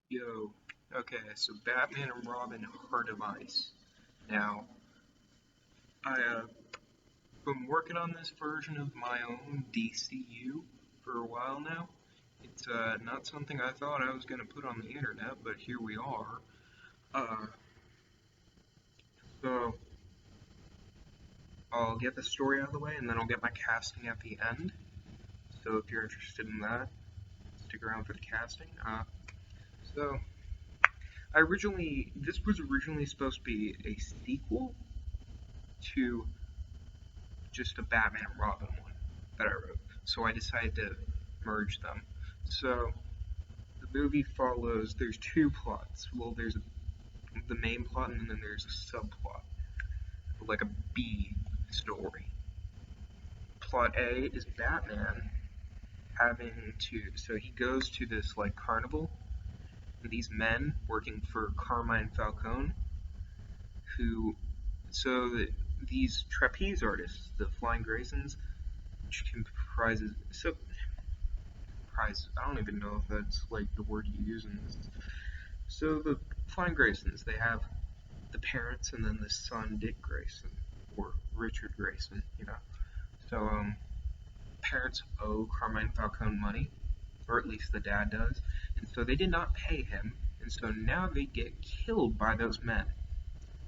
Yo, okay, so Batman and Robin Heart of Ice. Now, I've been working on this version of my own DCU for a while now. It's not something I thought I was going to put on the internet, but here we are. Uh, so, I'll get the story out of the way and then I'll get my casting at the end. So, if you're interested in that, stick around for the casting. So, this was originally supposed to be a sequel to just a Batman and Robin one that I wrote. So I decided to merge them. So the movie follows, there's two plots. Well, there's the main plot and then there's a subplot, like a B story. Plot A is Batman having to, so he goes to this like carnival, and these men working for Carmine Falcone, who, so that these trapeze artists, the Flying Graysons, which comprises, so prize. I don't even know if that's like the word you use in this. So the Flying Graysons, they have the parents and then the son Dick Grayson or Richard Grayson, you know. So parents owe Carmine Falcone money, or at least the dad does, and so they did not pay him, and so now they get killed by those men.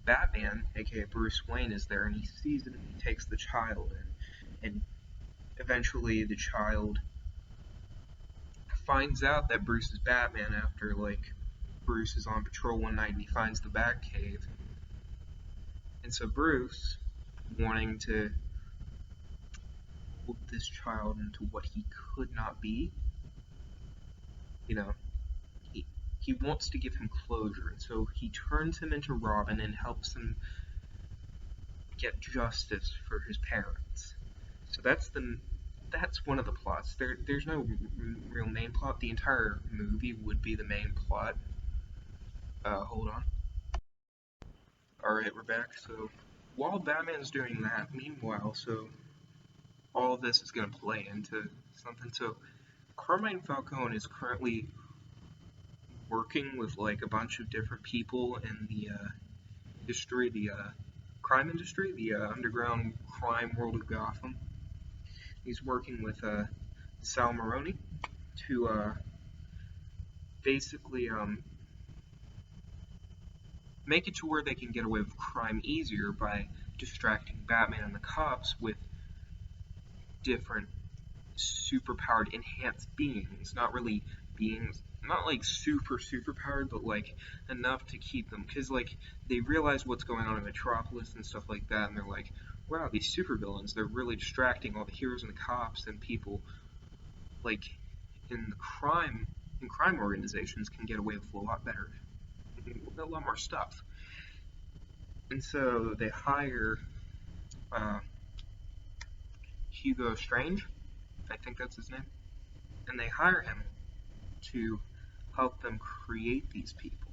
Batman, aka Bruce Wayne, is there and he sees it and he takes the child in, and eventually the child finds out that Bruce is Batman after like Bruce is on patrol one night and he finds the Batcave. And so Bruce, wanting to mold this child into what he could not be, you know, he he wants to give him closure, and so he turns him into Robin and helps him get justice for his parents. So that's one of the plots. There's no real main plot. The entire movie would be the main plot. Hold on. All right, we're back. So while Batman's doing that, meanwhile, so all of this is going to play into something. So Carmine Falcone is currently working with like a bunch of different people in the industry, the crime industry, the underground crime world of Gotham. He's working with Sal Maroni to basically make it to where they can get away with crime easier by distracting Batman and the cops with different superpowered enhanced beings, not really beings, not like super powered, but like enough to keep them, because like they realize what's going on in Metropolis and stuff like that, and they're like, wow, these supervillains, they're really distracting all the heroes and the cops, and people like in the crime organizations can get away with a lot better, a lot more stuff. And so they hire uh, Hugo Strange, I think that's his name, and they hire him to help them create these people.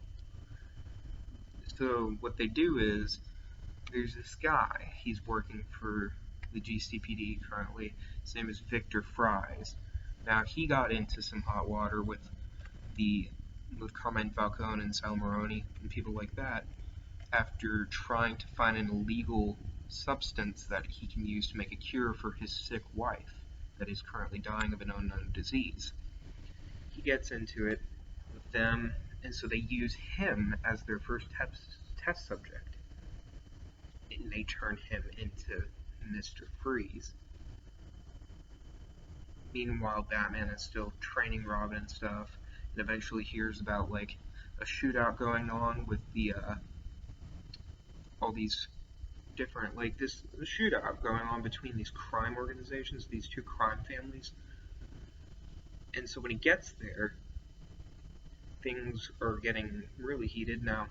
So what they do is there's this guy. He's working for the GCPD currently. His name is Victor Fries. Now he got into some hot water the with Carmine Falcone and Sal Maroni and people like that after trying to find an illegal substance that he can use to make a cure for his sick wife that is currently dying of an unknown disease. He gets into it with them, and so they use him as their first test subject, and they turn him into Mr. Freeze. Meanwhile, Batman is still training Robin and stuff, and eventually hears about like a shootout going on with the all these different like this shootout going on between these crime organizations, these two crime families. And so when he gets there, things are getting really heated now.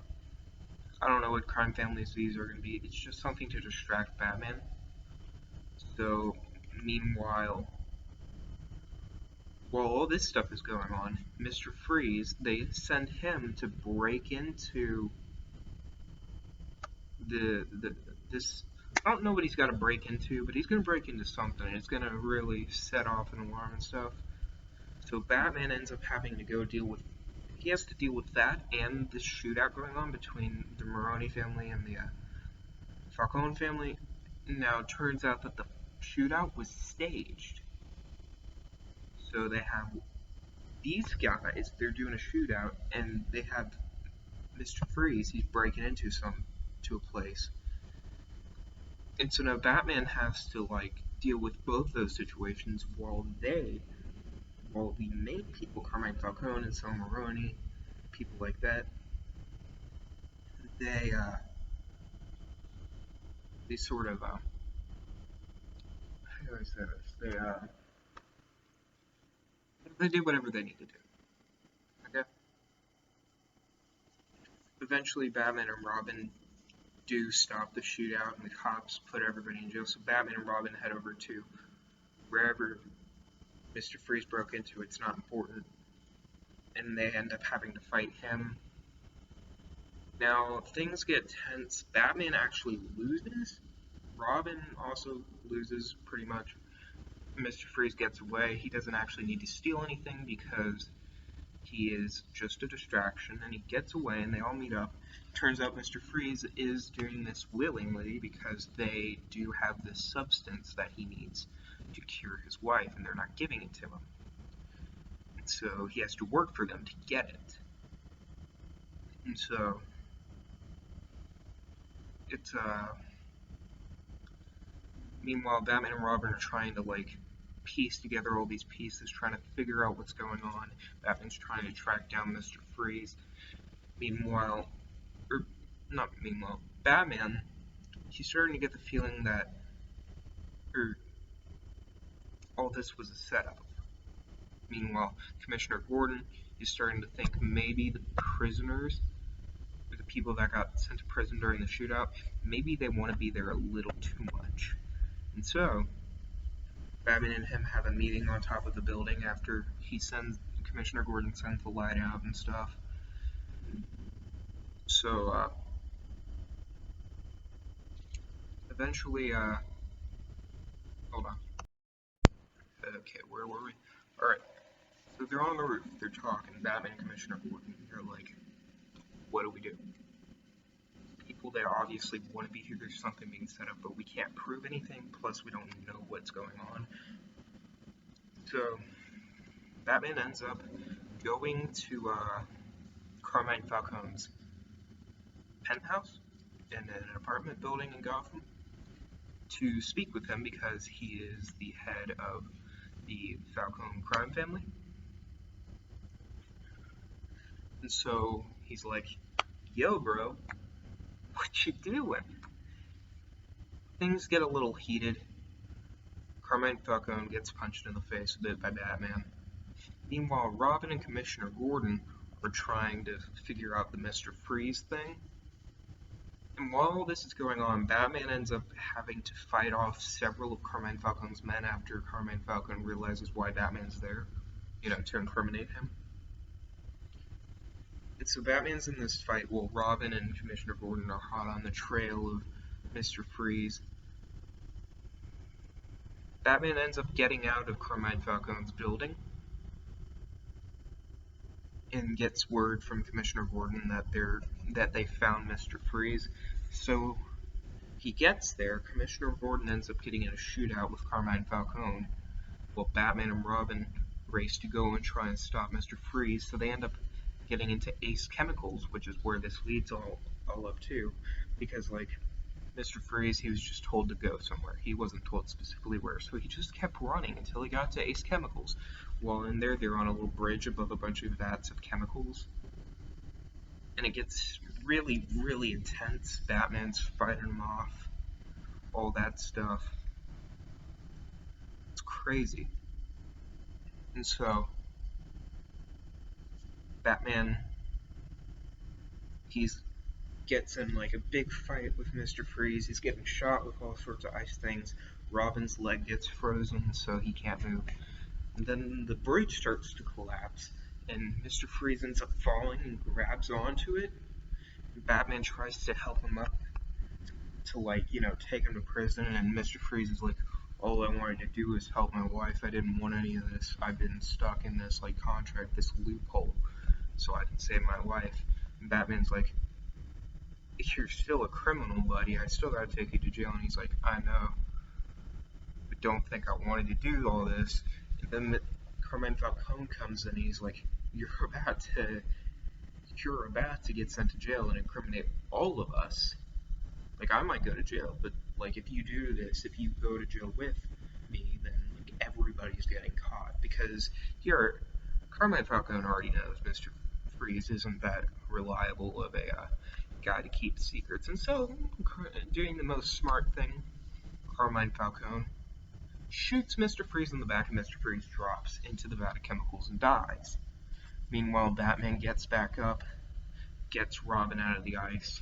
I don't know what crime families these are going to be. It's just something to distract Batman. So, meanwhile, while all this stuff is going on, Mr. Freeze, they send him to break into the this. I don't know what he's got to break into, but he's going to break into something. It's going to really set off an alarm and stuff. So Batman ends up having to go deal with he has to deal with that and this shootout going on between the Maroni family and the Falcone family. Now, it turns out that the shootout was staged. So they have these guys, they're doing a shootout, and they have Mr. Freeze, he's breaking into a place. And so now Batman has to like deal with both those situations while the main people, Carmine Falcone and Sal Maroni, people like that, they they sort of how do I say this? They do whatever they need to do. Okay. Eventually, Batman and Robin do stop the shootout, and the cops put everybody in jail. So Batman and Robin head over to wherever Mr. Freeze broke into. It's not important, and they end up having to fight him. Now things get tense. Batman actually loses. Robin also loses pretty much. Mr. Freeze gets away. He doesn't actually need to steal anything because he is just a distraction, and he gets away, and they all meet up. Turns out Mr. Freeze is doing this willingly because they do have this substance that he needs to cure his wife, and they're not giving it to him. And so he has to work for them to get it. And so it's meanwhile Batman and Robin are trying to like piece together all these pieces, trying to figure out what's going on. Batman's trying to track down Mr. Freeze. Meanwhile, Batman, he's starting to get the feeling that all this was a setup. Meanwhile, Commissioner Gordon is starting to think maybe the prisoners, or the people that got sent to prison during the shootout, maybe they want to be there a little too much. And so, Batman and him have a meeting on top of the building after Commissioner Gordon sends the light out and stuff. So, eventually, hold on. Okay, where were we? Alright, so they're on the roof, they're talking, Batman and Commissioner Gordon, they're like, what do we do? People that obviously want to be here, there's something being set up, but we can't prove anything, plus we don't know what's going on. So, Batman ends up going to Carmine Falcone's penthouse in an apartment building in Gotham to speak with him because he is the head of the Falcone crime family. And so he's like, yo bro, what you doing? Things get a little heated. Carmine Falcone gets punched in the face a bit by Batman. Meanwhile, Robin and Commissioner Gordon are trying to figure out the Mr. Freeze thing. And while all this is going on, Batman ends up having to fight off several of Carmine Falcone's men after Carmine Falcone realizes why Batman's there, to incriminate him. And so Batman's in this fight while Robin and Commissioner Gordon are hot on the trail of Mr. Freeze. Batman ends up getting out of Carmine Falcone's building and gets word from Commissioner Gordon that they found Mr. Freeze. So he gets there. Commissioner Gordon ends up getting in a shootout with Carmine Falcone, while Batman and Robin race to go and try and stop Mr. Freeze. So they end up getting into Ace Chemicals, which is where this leads all up to, because like Mr. Freeze, he was just told to go somewhere. He wasn't told specifically where, so he just kept running until he got to Ace Chemicals. While in there, they're on a little bridge above a bunch of vats of chemicals. And it gets really, really intense. Batman's fighting him off. All that stuff. It's crazy. And so, Batman, gets in like a big fight with Mr. Freeze. He's getting shot with all sorts of ice things. Robin's leg gets frozen, so he can't move. And then the bridge starts to collapse, and Mr. Freeze ends up falling and grabs onto it. And Batman tries to help him up to take him to prison, and Mr. Freeze is like, all I wanted to do was help my wife. I didn't want any of this. I've been stuck in this contract, this loophole. so I can save my life. And Batman's like, you're still a criminal, buddy. I still gotta take you to jail. And he's like, I know, but don't think I wanted to do all this. And then Carmine Falcone comes in and he's like, you're about to get sent to jail and incriminate all of us. Like, I might go to jail, but like, if you do this, if you go to jail with me, then like, everybody's getting caught. Because here, Carmine Falcone already knows Mr. Freeze isn't that reliable of a guy to keep secrets. And so, doing the most smart thing, Carmine Falcone shoots Mr. Freeze in the back, and Mr. Freeze drops into the vat of chemicals and dies. Meanwhile, Batman gets back up, gets Robin out of the ice.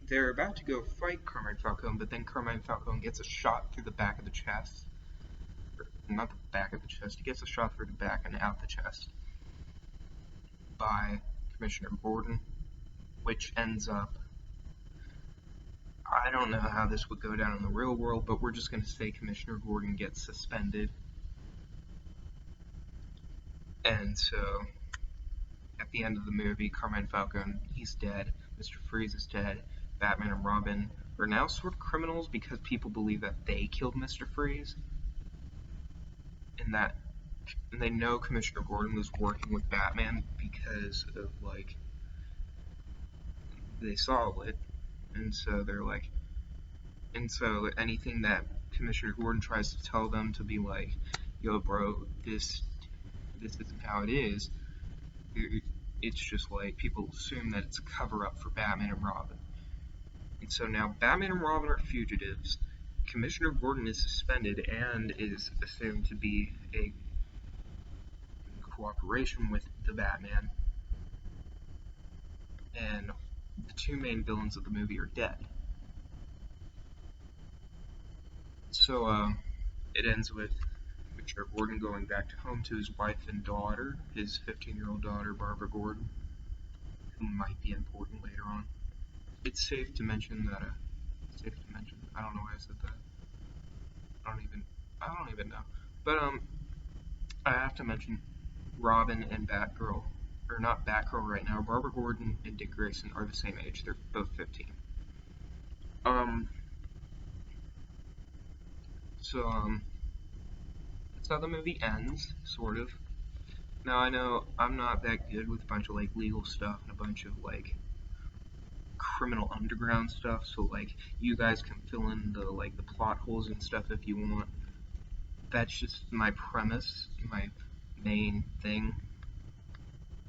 They're about to go fight Carmine Falcone, but then Carmine Falcone gets a shot through the back of the chest. Or, not the back of the chest, he gets a shot through the back and out the chest by Commissioner Gordon, which ends up, I don't know how this would go down in the real world, but we're just going to say Commissioner Gordon gets suspended. And so, at the end of the movie, Carmine Falcone, he's dead, Mr. Freeze is dead, Batman and Robin are now sort of criminals because people believe that they killed Mr. Freeze, and they know Commissioner Gordon was working with Batman because of, like, they saw it, and so they're like, and so anything that Commissioner Gordon tries to tell them to be like, yo bro, this isn't how it is, it's just like, people assume that it's a cover-up for Batman and Robin. And so now Batman and Robin are fugitives, Commissioner Gordon is suspended and is assumed to be a cooperation with the Batman, and the two main villains of the movie are dead. So, it ends with Commissioner Gordon going back to home to his wife and daughter, his 15-year-old daughter, Barbara Gordon, who might be important later on. It's safe to mention that, I don't know why I said that. I don't even know. But, I have to mention Robin and Batgirl, or not Batgirl right now, Barbara Gordon and Dick Grayson are the same age. They're both 15. That's how the movie ends, sort of. Now, I know I'm not that good with a bunch of, like, legal stuff and a bunch of, like, criminal underground stuff, so, like, you guys can fill in the, like, the plot holes and stuff if you want. That's just my premise, my main thing.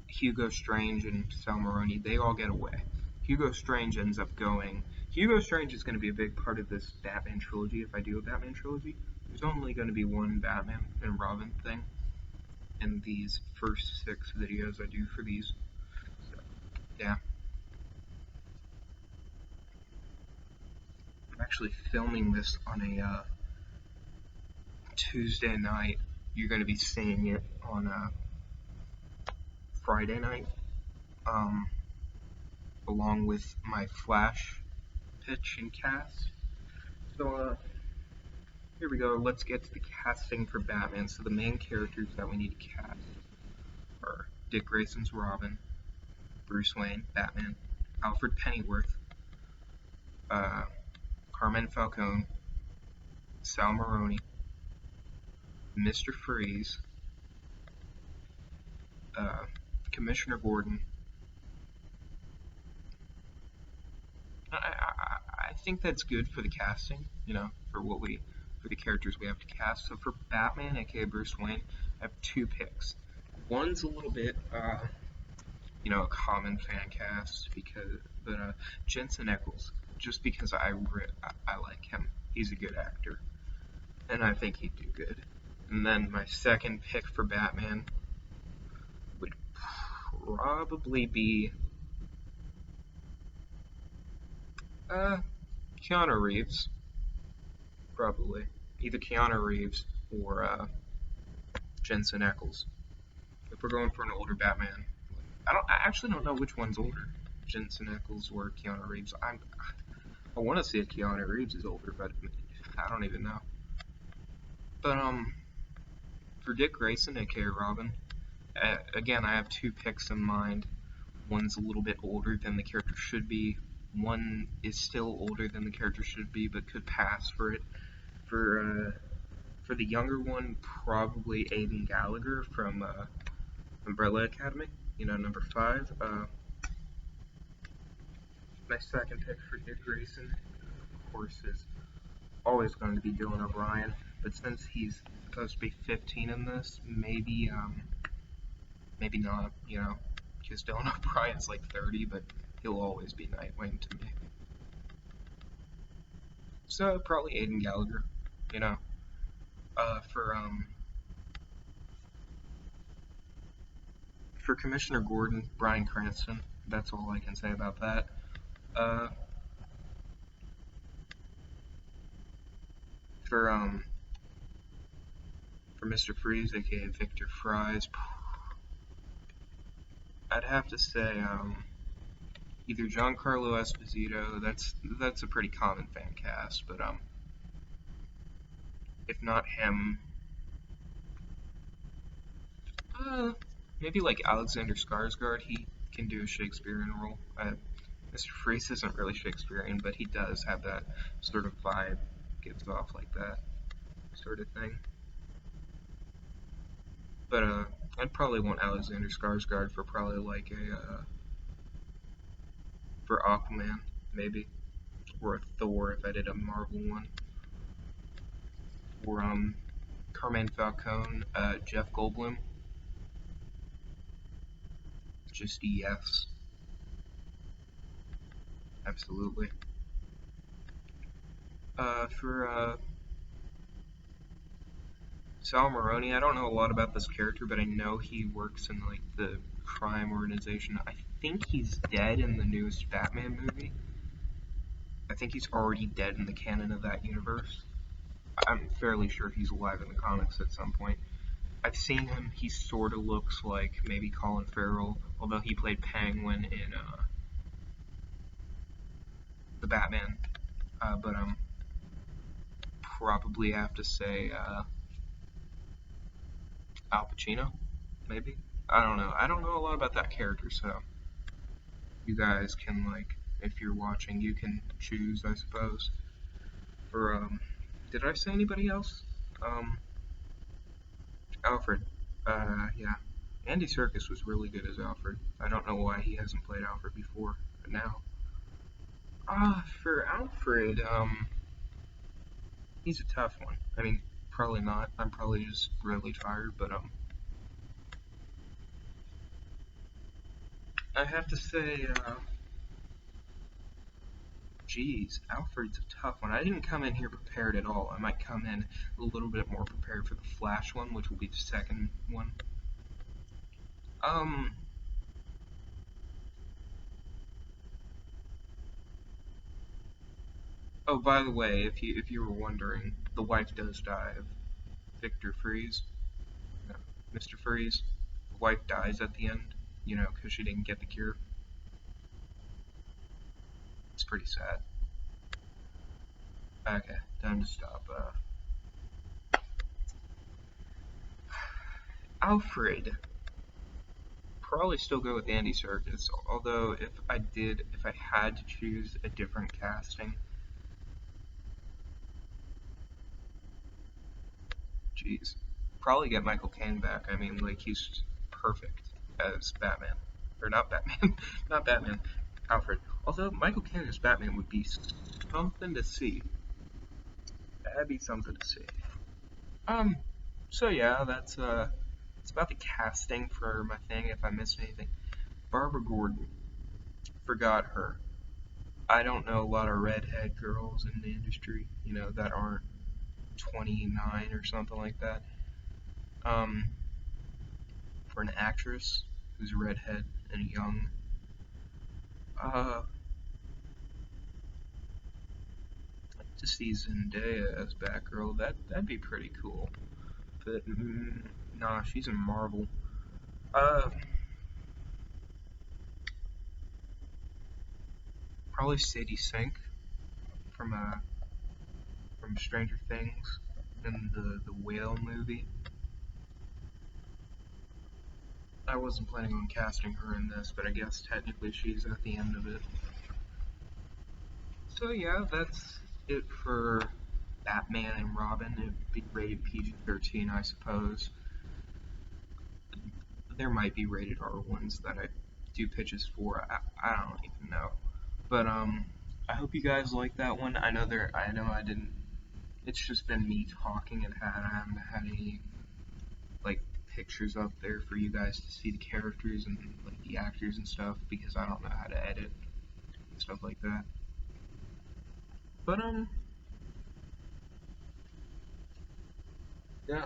Hugo Strange and Sal Maroni, they all get away. Hugo Strange ends up going. Hugo Strange is going to be a big part of this Batman trilogy if I do a Batman trilogy. There's only going to be one Batman and Robin thing in these first 6 videos I do for these. So, yeah. I'm actually filming this on a Tuesday night. You're going to be seeing it on Friday night, along with my Flash pitch and cast. So, here we go. Let's get to the casting for Batman. So the main characters that we need to cast are Dick Grayson's Robin, Bruce Wayne, Batman, Alfred Pennyworth, Carmine Falcone, Sal Maroni, Mr. Freeze, Commissioner Gordon. I think that's good for the casting, for the characters we have to cast. So for Batman, aka Bruce Wayne, I have 2 picks. One's a little bit, a common fan cast, but Jensen Ackles, just because I like him. He's a good actor, and I think he'd do good. And then my second pick for Batman would probably be Keanu Reeves. Probably. Either Keanu Reeves or Jensen Ackles. If we're going for an older Batman. I actually don't know which one's older. Jensen Ackles or Keanu Reeves. I want to see if Keanu Reeves is older, but I don't even know. But, For Dick Grayson, aka Robin, again, I have two picks in mind. One's a little bit older than the character should be. One is still older than the character should be, but could pass for it. For the younger one, probably Aidan Gallagher from Umbrella Academy. You know, number 5. My second pick for Dick Grayson, of course, is always going to be Dylan O'Brien. But since he's supposed to be 15 in this, maybe not. You know, because Dylan O'Brien's like 30, but he'll always be Nightwing to me. So probably Aidan Gallagher. You know, for Commissioner Gordon, Bryan Cranston. That's all I can say about that. Uh, for Mr. Freeze, aka Victor Fries, I'd have to say either Giancarlo Esposito. That's a pretty common fan cast, but if not him, maybe like Alexander Skarsgård. He can do a Shakespearean role. Mr. Freeze isn't really Shakespearean, but he does have that sort of vibe, gives off like that sort of thing. But I'd probably want Alexander Skarsgård for probably like for Aquaman, maybe, or a Thor if I did a Marvel one, or Carmine Falcone, Jeff Goldblum, just yes, absolutely. For Sal Maroni, I don't know a lot about this character, but I know he works in like the crime organization. I think he's dead in the newest Batman movie. I think he's already dead in the canon of that universe. I'm fairly sure he's alive in the comics at some point. I've seen him. He sort of looks like maybe Colin Farrell, although he played Penguin in the Batman. But probably have to say Al Pacino, maybe. I don't know. I don't know a lot about that character, so you guys can like, if you're watching, you can choose, I suppose. For did I say anybody else? Um, Alfred. Yeah. Andy Serkis was really good as Alfred. I don't know why he hasn't played Alfred before, but now. For Alfred, he's a tough one. I mean, probably not. I'm probably just really tired, but I have to say, geez, Alfred's a tough one. I didn't come in here prepared at all. I might come in a little bit more prepared for the Flash one, which will be the second one. Um, oh, by the way, if you were wondering, the wife does die of Victor Freeze, uh, Mr. Freeze. The wife dies at the end, you know, because she didn't get the cure. It's pretty sad. Okay, time to stop. Alfred. Probably still go with Andy Serkis, although if I had to choose a different casting, jeez, probably get Michael Caine back. I mean, like, he's perfect as Batman. Or not Batman, not Batman, Alfred. Although Michael Caine as Batman would be something to see. That'd be something to see. Um, so yeah, it's about the casting for my thing. If I missed anything, Barbara Gordon, forgot her. I don't know a lot of redhead girls in the industry, you know, that aren't 29 or something like that. Um, for an actress who's a redhead and young, uh, to see Zendaya as Batgirl, that'd be pretty cool. But nah, she's in Marvel. Uh, probably Sadie Sink from from Stranger Things and the Whale movie. I wasn't planning on casting her in this, but I guess technically she's at the end of it. So yeah, that's it for Batman and Robin. It'd be rated PG-13, I suppose. There might be rated R ones that I do pitches for. I don't even know. But I hope you guys like that one. I know I didn't. It's just been me talking and I haven't had any like pictures up there for you guys to see the characters and like the actors and stuff because I don't know how to edit and stuff like that. But yeah.